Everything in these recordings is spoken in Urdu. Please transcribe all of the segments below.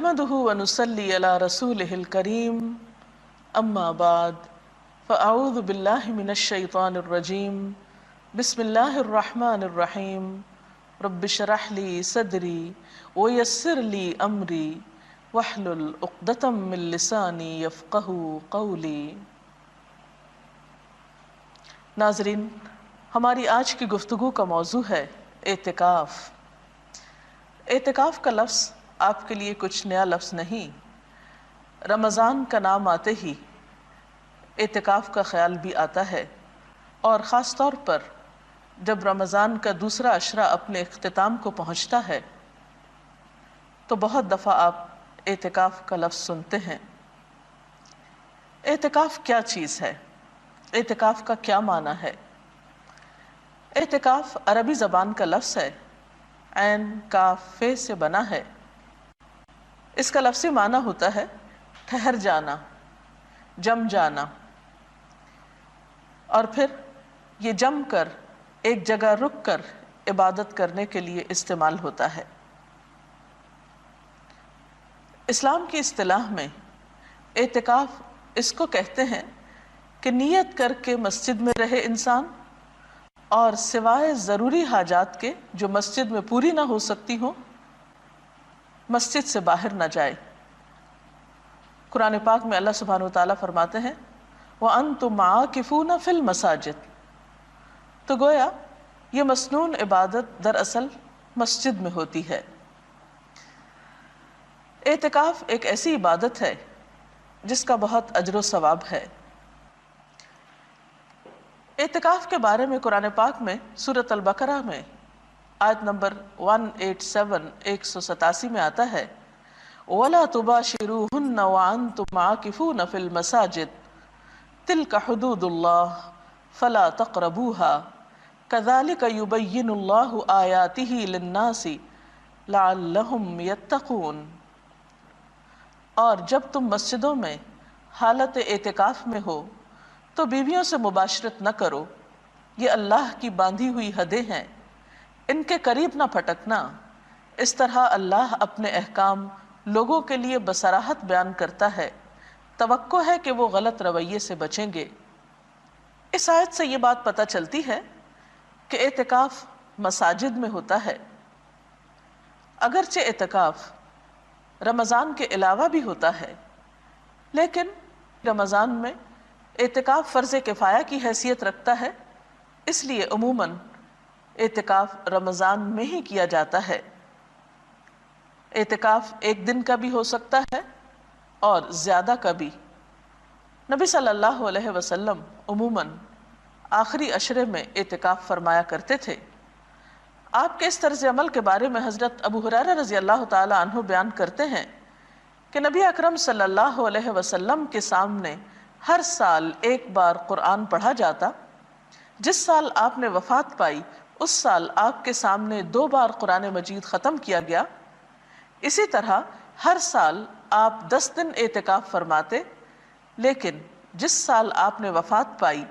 نحمده ونصلي على رسوله الكريم أما بعد فأعوذ بالله من الشيطان الرجيم بسم الله الرحمن الرحيم رب اشرح لي صدري ويسر لي أمري واحلل عقدة من لساني يفقهوا قولي۔ ناظرین، ہماری آج کی گفتگو کا موضوع ہے اعتکاف۔ اعتکاف کا لفظ آپ کے لیے کچھ نیا لفظ نہیں۔ رمضان کا نام آتے ہی اعتکاف کا خیال بھی آتا ہے، اور خاص طور پر جب رمضان کا دوسرا عشرہ اپنے اختتام کو پہنچتا ہے تو بہت دفعہ آپ اعتکاف کا لفظ سنتے ہیں۔ اعتکاف کیا چیز ہے؟ اعتکاف کا کیا معنی ہے؟ اعتکاف عربی زبان کا لفظ ہے، عین کاف فے سے بنا ہے۔ اس کا لفظی معنی ہوتا ہے ٹھہر جانا، جم جانا، اور پھر یہ جم کر ایک جگہ رک کر عبادت کرنے کے لیے استعمال ہوتا ہے۔ اسلام کی اصطلاح میں اعتکاف اس کو کہتے ہیں کہ نیت کر کے مسجد میں رہے انسان، اور سوائے ضروری حاجات کے جو مسجد میں پوری نہ ہو سکتی ہوں مسجد سے باہر نہ جائے۔ قرآن پاک میں اللہ سبحانہ وتعالیٰ فرماتے ہیں وَأَنْتُمْ عَاكِفُونَ فِي الْمَسَاجِدِ، تو گویا یہ مسنون عبادت دراصل مسجد میں ہوتی ہے۔ اعتکاف ایک ایسی عبادت ہے جس کا بہت اجر و ثواب ہے۔ اعتکاف کے بارے میں قرآن پاک میں سورۃ البقرہ میں آیت نمبر 187 187 میں آتا ہے وَلَا تُبَاشِرُوهُنَّ وَأَنْتُمْ عَاكِفُونَ فِي الْمَسَاجِدِ تِلْكَ حُدُودُ اللَّهِ فَلَا تَقْرَبُوهَا كَذَلِكَ يُبَيِّنُ اللَّهُ آيَاتِهِ لِلنَّاسِ لَعَلَّهُمْ يَتَّقُونَ۔ اور جب تم مسجدوں میں حالت اعتکاف میں ہو تو بیویوں سے مباشرت نہ کرو، یہ اللہ کی باندھی ہوئی حدیں ہیں، ان کے قریب نہ پھٹکنا۔ اس طرح اللہ اپنے احکام لوگوں کے لیے بصراحت بیان کرتا ہے، توقع ہے کہ وہ غلط رویے سے بچیں گے۔ اس آیت سے یہ بات پتہ چلتی ہے کہ اعتکاف مساجد میں ہوتا ہے۔ اگرچہ اعتکاف رمضان کے علاوہ بھی ہوتا ہے، لیکن رمضان میں اعتکاف فرض کفایہ کی حیثیت رکھتا ہے، اس لیے عموماً اعتکاف رمضان میں ہی کیا جاتا ہے۔ اعتکاف ایک دن کا بھی ہو سکتا ہے اور زیادہ کا بھی۔ نبی صلی اللہ علیہ وسلم عموماً آخری عشرے میں اعتکاف فرمایا کرتے تھے۔ آپ کے اس طرز عمل کے بارے میں حضرت ابو ہریرہ رضی اللہ تعالی عنہ بیان کرتے ہیں کہ نبی اکرم صلی اللہ علیہ وسلم کے سامنے ہر سال ایک بار قرآن پڑھا جاتا۔ جس سال آپ نے وفات پائی اس سال آپ کے سامنے 2 بار قرآن مجید ختم کیا گیا۔ اسی طرح ہر سال آپ 10 دن اعتکاف فرماتے، لیکن جس سال آپ نے وفات پائی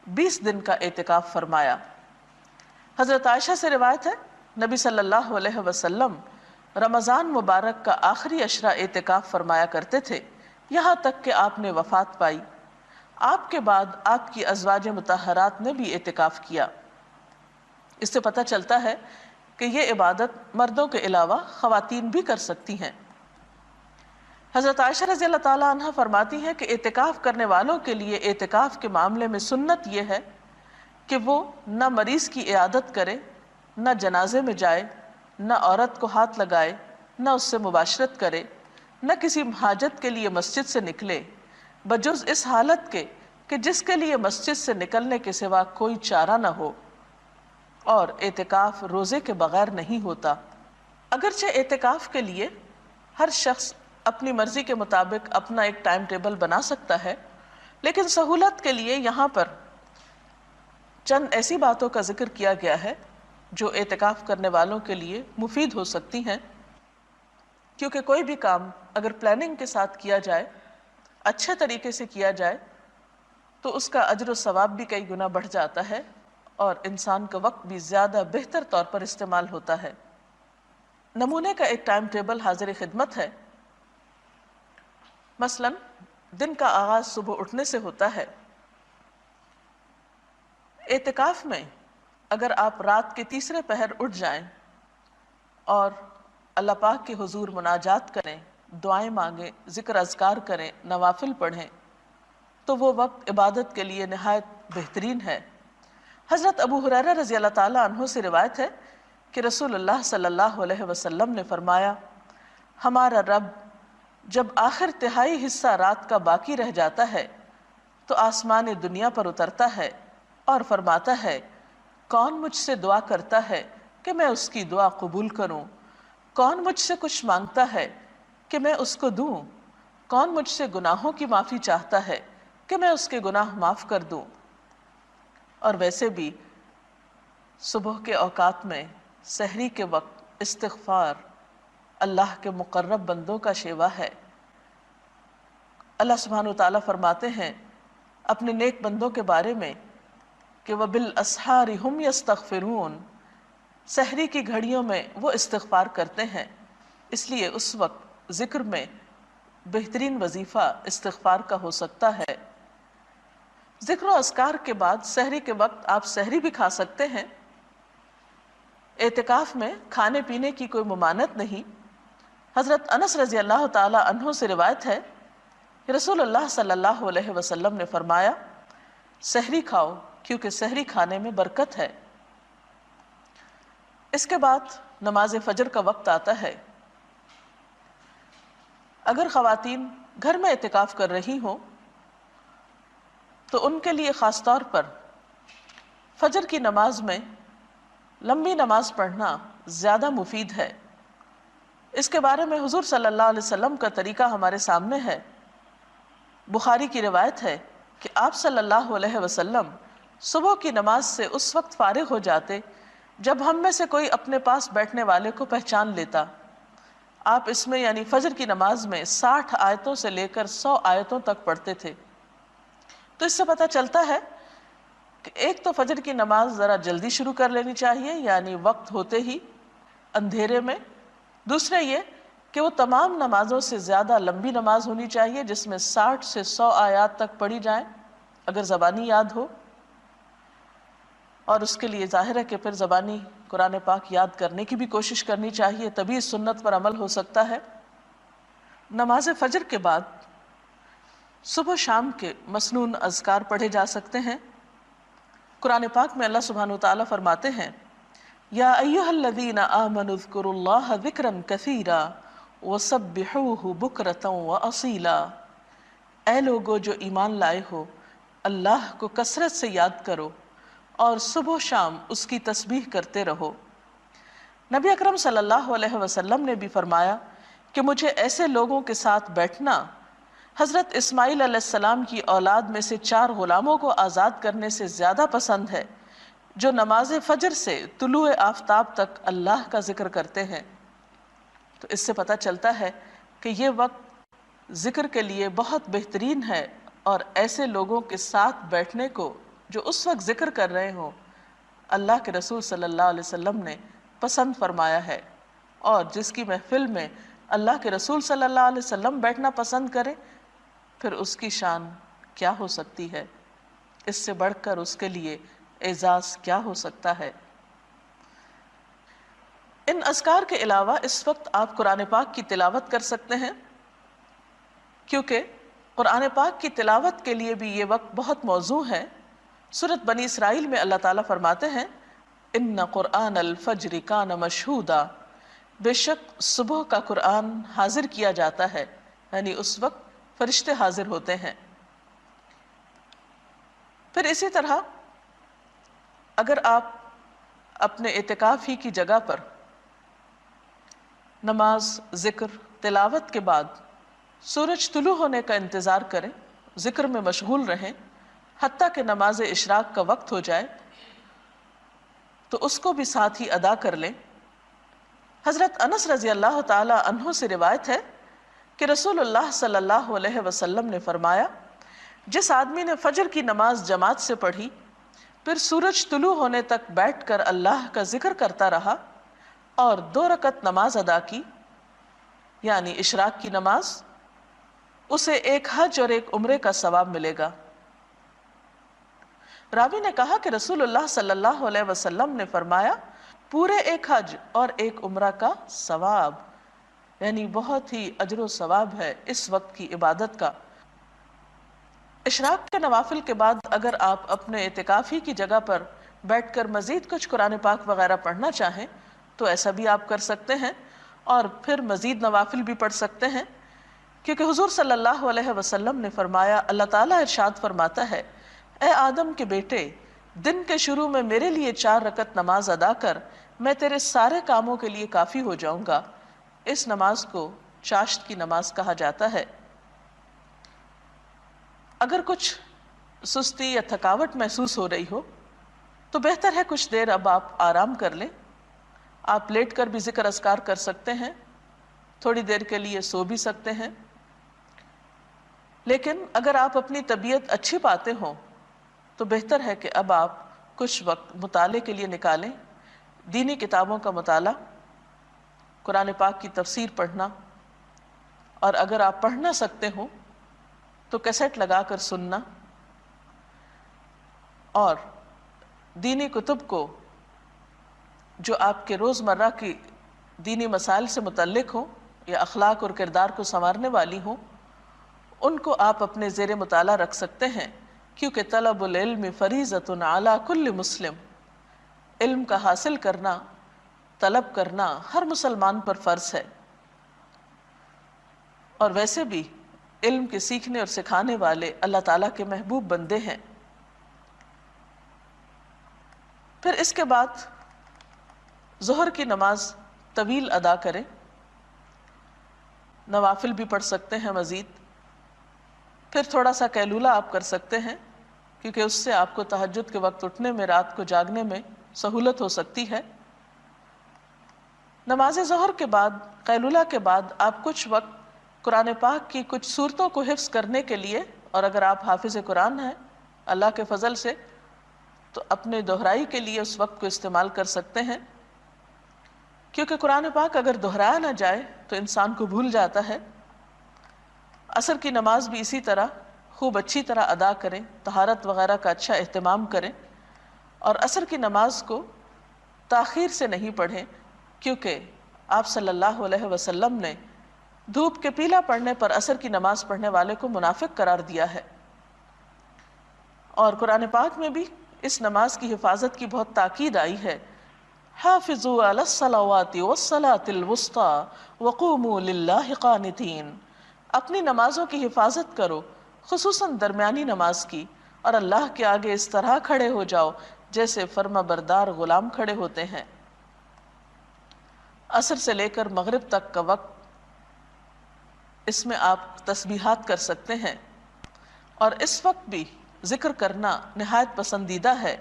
20 دن کا اعتکاف فرمایا۔ حضرت عائشہ سے روایت ہے نبی صلی اللہ علیہ وسلم رمضان مبارک کا آخری عشرہ اعتکاف فرمایا کرتے تھے، یہاں تک کہ آپ نے وفات پائی۔ آپ کے بعد آپ کی ازواج مطہرات نے بھی اعتکاف کیا۔ اس سے پتہ چلتا ہے کہ یہ عبادت مردوں کے علاوہ خواتین بھی کر سکتی ہیں۔ حضرت عائشہ رضی اللہ تعالی عنہ فرماتی ہیں کہ اعتکاف کرنے والوں کے لیے اعتکاف کے معاملے میں سنت یہ ہے کہ وہ نہ مریض کی عیادت کرے، نہ جنازے میں جائے، نہ عورت کو ہاتھ لگائے، نہ اس سے مباشرت کرے، نہ کسی حاجت کے لیے مسجد سے نکلے، بجز اس حالت کے کہ جس کے لیے مسجد سے نکلنے کے سوا کوئی چارہ نہ ہو۔ اور اعتکاف روزے کے بغیر نہیں ہوتا۔ اگرچہ اعتکاف کے لیے ہر شخص اپنی مرضی کے مطابق اپنا ایک ٹائم ٹیبل بنا سکتا ہے، لیکن سہولت کے لیے یہاں پر چند ایسی باتوں کا ذکر کیا گیا ہے جو اعتکاف کرنے والوں کے لیے مفید ہو سکتی ہیں، کیونکہ کوئی بھی کام اگر پلاننگ کے ساتھ کیا جائے، اچھے طریقے سے کیا جائے، تو اس کا اجر و ثواب بھی کئی گنا بڑھ جاتا ہے اور انسان کا وقت بھی زیادہ بہتر طور پر استعمال ہوتا ہے۔ نمونے کا ایک ٹائم ٹیبل حاضر خدمت ہے مثلاً دن کا آغاز صبح اٹھنے سے ہوتا ہے۔ اعتکاف میں اگر آپ رات کے تیسرے پہر اٹھ جائیں اور اللہ پاک کے حضور مناجات کریں، دعائیں مانگیں، ذکر اذکار کریں، نوافل پڑھیں، تو وہ وقت عبادت کے لیے نہایت بہترین ہے۔ حضرت ابو ہریرہ رضی اللہ تعالیٰ عنہ سے روایت ہے کہ رسول اللہ صلی اللہ علیہ وسلم نے فرمایا، ہمارا رب جب آخر تہائی حصہ رات کا باقی رہ جاتا ہے تو آسمان دنیا پر اترتا ہے اور فرماتا ہے، کون مجھ سے دعا کرتا ہے کہ میں اس کی دعا قبول کروں؟ کون مجھ سے کچھ مانگتا ہے کہ میں اس کو دوں؟ کون مجھ سے گناہوں کی معافی چاہتا ہے کہ میں اس کے گناہ معاف کر دوں؟ اور ویسے بھی صبح کے اوقات میں سحری کے وقت استغفار اللہ کے مقرب بندوں کا شیوا ہے۔ اللہ سبحانہ وتعالیٰ فرماتے ہیں اپنے نیک بندوں کے بارے میں کہ وَبِالْأَسْحَارِ هُمْ يَسْتَغْفِرُونَ، سحری کی گھڑیوں میں وہ استغفار کرتے ہیں، اس لیے اس وقت ذکر میں بہترین وظیفہ استغفار کا ہو سکتا ہے۔ ذکر و اذکار کے بعد سحری کے وقت آپ سحری بھی کھا سکتے ہیں۔ اعتکاف میں کھانے پینے کی کوئی ممانعت نہیں۔ حضرت انس رضی اللہ تعالی عنہ سے روایت ہے کہ رسول اللہ صلی اللہ علیہ وسلم نے فرمایا، سحری کھاؤ کیونکہ سحری کھانے میں برکت ہے۔ اس کے بعد نماز فجر کا وقت آتا ہے۔ اگر خواتین گھر میں اعتکاف کر رہی ہوں تو ان کے لیے خاص طور پر فجر کی نماز میں لمبی نماز پڑھنا زیادہ مفید ہے۔ اس کے بارے میں حضور صلی اللہ علیہ وسلم کا طریقہ ہمارے سامنے ہے۔ بخاری کی روایت ہے کہ آپ صلی اللہ علیہ وسلم صبح کی نماز سے اس وقت فارغ ہو جاتے جب ہم میں سے کوئی اپنے پاس بیٹھنے والے کو پہچان لیتا۔ آپ اس میں یعنی فجر کی نماز میں 60 آیتوں سے لے کر 100 آیتوں تک پڑھتے تھے۔ تو اس سے پتہ چلتا ہے کہ ایک تو فجر کی نماز ذرا جلدی شروع کر لینی چاہیے، یعنی وقت ہوتے ہی اندھیرے میں۔ دوسرا یہ کہ وہ تمام نمازوں سے زیادہ لمبی نماز ہونی چاہیے جس میں 60 سے 100 آیات تک پڑھی جائیں اگر زبانی یاد ہو، اور اس کے لیے ظاہر ہے کہ پھر زبانی قرآن پاک یاد کرنے کی بھی کوشش کرنی چاہیے، تبھی اس سنت پر عمل ہو سکتا ہے۔ نماز فجر کے بعد صبح شام کے مسنون اذکار پڑھے جا سکتے ہیں۔ قرآن پاک میں اللہ سبحانہ وتعالیٰ فرماتے ہیں، یا ایھا الذین آمنوا اذکروا اللہ ذکرا کثیرا وسبحوہ بکرۃ واصیلا، اے لوگو جو ایمان لائے ہو، اللہ کو کثرت سے یاد کرو اور صبح و شام اس کی تسبیح کرتے رہو۔ نبی اکرم صلی اللہ علیہ وسلم نے بھی فرمایا کہ مجھے ایسے لوگوں کے ساتھ بیٹھنا حضرت اسماعیل علیہ السلام کی اولاد میں سے 4 غلاموں کو آزاد کرنے سے زیادہ پسند ہے جو نماز فجر سے طلوع آفتاب تک اللہ کا ذکر کرتے ہیں۔ تو اس سے پتہ چلتا ہے کہ یہ وقت ذکر کے لیے بہت بہترین ہے، اور ایسے لوگوں کے ساتھ بیٹھنے کو جو اس وقت ذکر کر رہے ہوں اللہ کے رسول صلی اللہ علیہ وسلم نے پسند فرمایا ہے، اور جس کی محفل میں اللہ کے رسول صلی اللہ علیہ وسلم بیٹھنا پسند کرے پھر اس کی شان کیا ہو سکتی ہے، اس سے بڑھ کر اس کے لیے اعزاز کیا ہو سکتا ہے۔ ان اذکار کے علاوہ اس وقت آپ قرآن پاک کی تلاوت کر سکتے ہیں، کیونکہ قرآن پاک کی تلاوت کے لیے بھی یہ وقت بہت موزوں ہے۔ سورۃ بنی اسرائیل میں اللہ تعالیٰ فرماتے ہیں، ان قرآن الفجر کان مشہودا، بے شک صبح کا قرآن حاضر کیا جاتا ہے، یعنی اس وقت فرشتے حاضر ہوتے ہیں۔ پھر اسی طرح اگر آپ اپنے اعتکاف ہی کی جگہ پر نماز، ذکر، تلاوت کے بعد سورج طلوع ہونے کا انتظار کریں، ذکر میں مشغول رہیں حتیٰ کہ نماز اشراق کا وقت ہو جائے، تو اس کو بھی ساتھ ہی ادا کر لیں۔ حضرت انس رضی اللہ تعالی عنہ سے روایت ہے کہ رسول اللہ صلی اللہ علیہ وسلم نے فرمایا، جس آدمی نے فجر کی نماز جماعت سے پڑھی پھر سورج طلوع ہونے تک بیٹھ کر اللہ کا ذکر کرتا رہا اور 2 رکعت نماز ادا کی، یعنی اشراق کی نماز، اسے ایک حج اور ایک عمرے کا ثواب ملے گا۔ راوی نے کہا کہ رسول اللہ صلی اللہ علیہ وسلم نے فرمایا پورے ایک حج اور ایک عمرہ کا ثواب، یعنی بہت ہی اجر و ثواب ہے اس وقت کی عبادت کا۔ اشراق کے نوافل کے بعد اگر آپ اپنے اعتکافی کی جگہ پر بیٹھ کر مزید کچھ قرآن پاک وغیرہ پڑھنا چاہیں تو ایسا بھی آپ کر سکتے ہیں، اور پھر مزید نوافل بھی پڑھ سکتے ہیں، کیونکہ حضور صلی اللہ علیہ وسلم نے فرمایا، اللہ تعالیٰ ارشاد فرماتا ہے، اے آدم کے بیٹے، دن کے شروع میں میرے لیے 4 رکعت نماز ادا کر، میں تیرے سارے کاموں کے لیے کافی ہو جاؤں گا۔ اس نماز کو چاشت کی نماز کہا جاتا ہے۔ اگر کچھ سستی یا تھکاوٹ محسوس ہو رہی ہو تو بہتر ہے کچھ دیر اب آپ آرام کر لیں۔ آپ لیٹ کر بھی ذکر اذکار کر سکتے ہیں، تھوڑی دیر کے لیے سو بھی سکتے ہیں، لیکن اگر آپ اپنی طبیعت اچھی پاتے ہوں تو بہتر ہے کہ اب آپ کچھ وقت مطالعے کے لیے نکالیں، دینی کتابوں کا مطالعہ، قرآن پاک کی تفسیر پڑھنا، اور اگر آپ پڑھ نہ سکتے ہوں تو کیسٹ لگا کر سننا، اور دینی کتب کو جو آپ کے روزمرہ کی دینی مسائل سے متعلق ہوں یا اخلاق اور کردار کو سنوارنے والی ہوں، ان کو آپ اپنے زیر مطالعہ رکھ سکتے ہیں، کیونکہ طلب العلم فریضۃ علی کل مسلم، علم کا حاصل کرنا، طلب کرنا ہر مسلمان پر فرض ہے۔ اور ویسے بھی علم کے سیکھنے اور سکھانے والے اللہ تعالیٰ کے محبوب بندے ہیں۔ پھر اس کے بعد ظہر کی نماز طویل ادا کریں، نوافل بھی پڑھ سکتے ہیں مزید، پھر تھوڑا سا قیلولہ آپ کر سکتے ہیں، کیونکہ اس سے آپ کو تہجد کے وقت اٹھنے میں، رات کو جاگنے میں سہولت ہو سکتی ہے۔ نماز ظہر کے بعد، قیلولہ کے بعد آپ کچھ وقت قرآن پاک کی کچھ صورتوں کو حفظ کرنے کے لیے، اور اگر آپ حافظ قرآن ہیں اللہ کے فضل سے تو اپنے دہرائی کے لیے اس وقت کو استعمال کر سکتے ہیں، کیونکہ قرآن پاک اگر دہرایا نہ جائے تو انسان کو بھول جاتا ہے۔ عصر کی نماز بھی اسی طرح خوب اچھی طرح ادا کریں، طہارت وغیرہ کا اچھا اہتمام کریں، اور عصر کی نماز کو تاخیر سے نہیں پڑھیں، کیونکہ آپ صلی اللہ علیہ وسلم نے دھوپ کے پیلا پڑنے پر عصر کی نماز پڑھنے والے کو منافق قرار دیا ہے۔ اور قرآن پاک میں بھی اس نماز کی حفاظت کی بہت تاکید آئی ہے، حافظوا علی الصلوات والصلاۃ الوسطی وقوموا للہ قانتین، اپنی نمازوں کی حفاظت کرو، خصوصاً درمیانی نماز کی، اور اللہ کے آگے اس طرح کھڑے ہو جاؤ جیسے فرما بردار غلام کھڑے ہوتے ہیں۔ عصر سے لے کر مغرب تک کا وقت، اس میں آپ تسبیحات کر سکتے ہیں، اور اس وقت بھی ذکر کرنا نہایت پسندیدہ ہے۔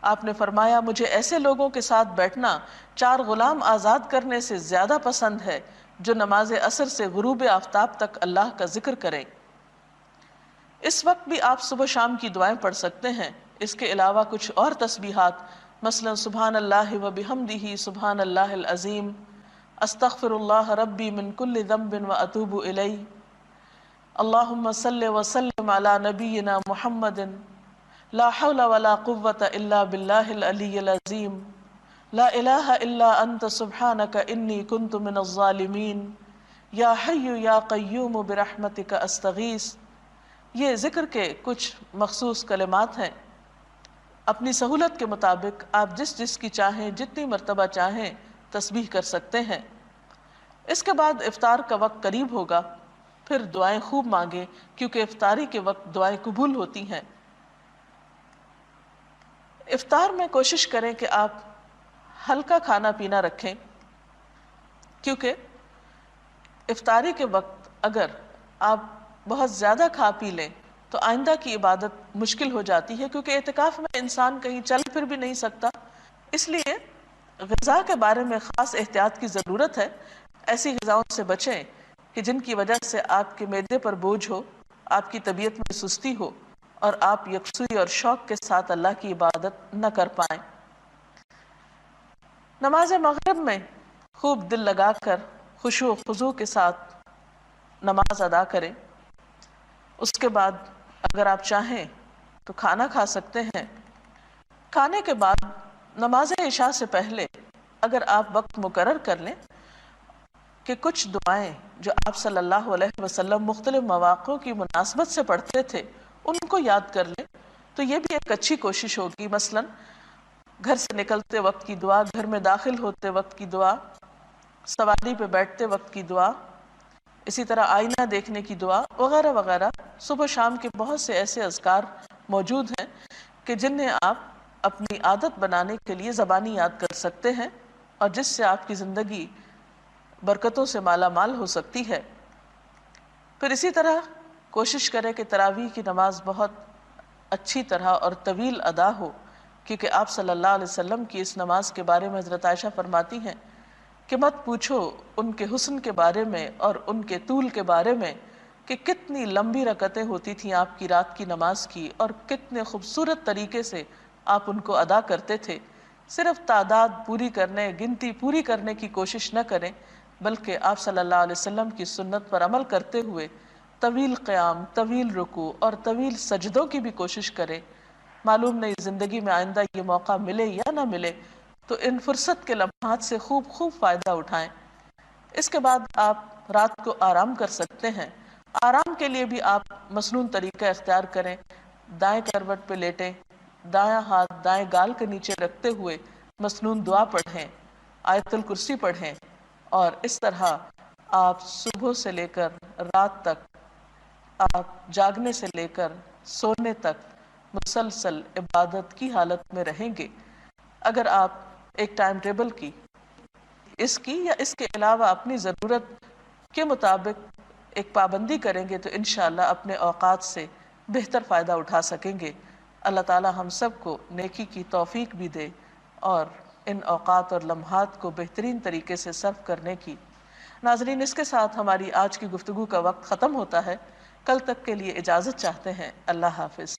آپ نے فرمایا، مجھے ایسے لوگوں کے ساتھ بیٹھنا 4 غلام آزاد کرنے سے زیادہ پسند ہے جو نماز عصر سے غروب آفتاب تک اللہ کا ذکر کریں۔ اس وقت بھی آپ صبح شام کی دعائیں پڑھ سکتے ہیں۔ اس کے علاوہ کچھ اور تسبیحات، مثلا سبحان اللہ و بحمدہ سبحان اللہ العظیم، استغفر اللہ ربی من کل ذنب و اتوب الیہ، اللہم صل وسلم علی نبینا محمد، لا حول ولا قوة الا باللہ العلی العظیم، لا الہ الا انت سبحانک انی کنت من الظالمین، یا حی یا قیوم برحمتک استغیث۔ یہ ذکر کے کچھ مخصوص کلمات ہیں، اپنی سہولت کے مطابق آپ جس کی چاہیں، جتنی مرتبہ چاہیں تسبیح کر سکتے ہیں۔ اس کے بعد افطار کا وقت قریب ہوگا، پھر دعائیں خوب مانگیں، کیونکہ افطاری کے وقت دعائیں قبول ہوتی ہیں۔ افطار میں کوشش کریں کہ آپ ہلکا کھانا پینا رکھیں، کیونکہ افطاری کے وقت اگر آپ بہت زیادہ کھا پی لیں تو آئندہ کی عبادت مشکل ہو جاتی ہے، کیونکہ اعتکاف میں انسان کہیں چل پھر بھی نہیں سکتا۔ اس لیے غذا کے بارے میں خاص احتیاط کی ضرورت ہے۔ ایسی غذاؤں سے بچیں کہ جن کی وجہ سے آپ کے معدے پر بوجھ ہو، آپ کی طبیعت میں سستی ہو، اور آپ یکسوئی اور شوق کے ساتھ اللہ کی عبادت نہ کر پائیں۔ نماز مغرب میں خوب دل لگا کر خشوع و خضوع کے ساتھ نماز ادا کریں۔ اس کے بعد اگر آپ چاہیں تو کھانا کھا سکتے ہیں۔ کھانے کے بعد نماز عشاء سے پہلے اگر آپ وقت مقرر کر لیں کہ کچھ دعائیں جو آپ صلی اللہ علیہ وسلم مختلف مواقع کی مناسبت سے پڑھتے تھے ان کو یاد کر لیں تو یہ بھی ایک اچھی کوشش ہوگی۔ مثلا گھر سے نکلتے وقت کی دعا، گھر میں داخل ہوتے وقت کی دعا، سواری پہ بیٹھتے وقت کی دعا، اسی طرح آئینہ دیکھنے کی دعا وغیرہ وغیرہ۔ صبح شام کے بہت سے ایسے اذکار موجود ہیں کہ جنہیں آپ اپنی عادت بنانے کے لیے زبانی یاد کر سکتے ہیں اور جس سے آپ کی زندگی برکتوں سے مالا مال ہو سکتی ہے۔ پھر اسی طرح کوشش کریں کہ تراویح کی نماز بہت اچھی طرح اور طویل ادا ہو، کیونکہ آپ صلی اللہ علیہ وسلم کی اس نماز کے بارے میں حضرت عائشہ فرماتی ہیں کہ مت پوچھو ان کے حسن کے بارے میں اور ان کے طول کے بارے میں کہ کتنی لمبی رکعتیں ہوتی تھیں آپ کی رات کی نماز کی اور کتنے خوبصورت طریقے سے آپ ان کو ادا کرتے تھے۔ صرف تعداد پوری کرنے، گنتی پوری کرنے کی کوشش نہ کریں، بلکہ آپ صلی اللہ علیہ وسلم کی سنت پر عمل کرتے ہوئے طویل قیام، طویل رکوع اور طویل سجدوں کی بھی کوشش کریں۔ معلوم نہیں زندگی میں آئندہ یہ موقع ملے یا نہ ملے، تو ان فرصت کے لمحات سے خوب خوب فائدہ اٹھائیں۔ اس کے بعد آپ رات کو آرام کر سکتے ہیں۔ آرام کے لیے بھی آپ مسنون طریقہ اختیار کریں۔ دائیں کروٹ پہ لیٹیں، دایاں ہاتھ دائیں گال کے نیچے رکھتے ہوئے مسنون دعا پڑھیں، آیت الکرسی پڑھیں، اور اس طرح آپ صبح سے لے کر رات تک، آپ جاگنے سے لے کر سونے تک مسلسل عبادت کی حالت میں رہیں گے۔ اگر آپ ایک ٹائم ٹیبل کی اس کی یا اس کے علاوہ اپنی ضرورت کے مطابق ایک پابندی کریں گے تو انشاءاللہ اپنے اوقات سے بہتر فائدہ اٹھا سکیں گے۔ اللہ تعالی ہم سب کو نیکی کی توفیق بھی دے اور ان اوقات اور لمحات کو بہترین طریقے سے صرف کرنے کی۔ ناظرین، اس کے ساتھ ہماری آج کی گفتگو کا وقت ختم ہوتا ہے۔ کل تک کے لیے اجازت چاہتے ہیں۔ اللہ حافظ۔